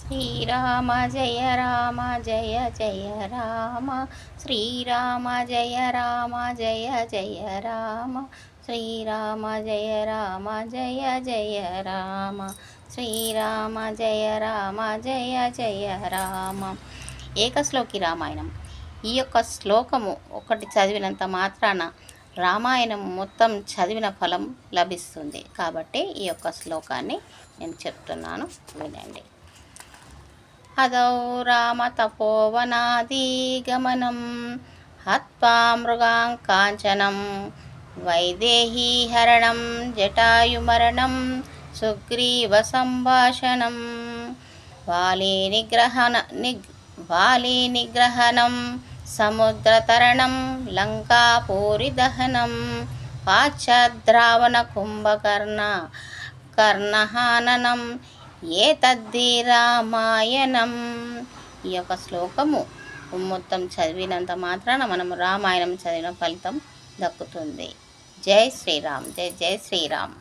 శ్రీరామ జయ రామ జయ జయ రామ శ్రీరామ జయ రామ జయ జయ రామ శ్రీరామ జయ రామ జయ జయ రామ శ్రీరామ జయ రామ జయ జయ రామ. ఏకశ్లోకి రామాయణం. ఈ యొక్క శ్లోకము ఒకటి చదివినంత మాత్రాన రామాయణం మొత్తం చదివిన ఫలం లభిస్తుంది. కాబట్టి ఈ యొక్క శ్లోకాన్ని నేను చెప్తున్నాను, వినండి. అదౌ రామ తపోవనాదిగమనం హత్వా మృగాం కాంచనం వైదేహీ హరణం జటాయుమరణం సుగ్రీవ సంభాషణం వాలి నిగ్రహణం సముద్రతరణం లంకాపూరి దహనం పాశ్చాద్రావణ కర్ణహాననం ఏతద్ధి రామాయణం. ఈ యొక్క శ్లోకము మొత్తం చదివినంత మాత్రాన మనం రామాయణం చదివిన ఫలితం దక్కుతుంది. జై శ్రీరామ్. జై జై శ్రీరామ్.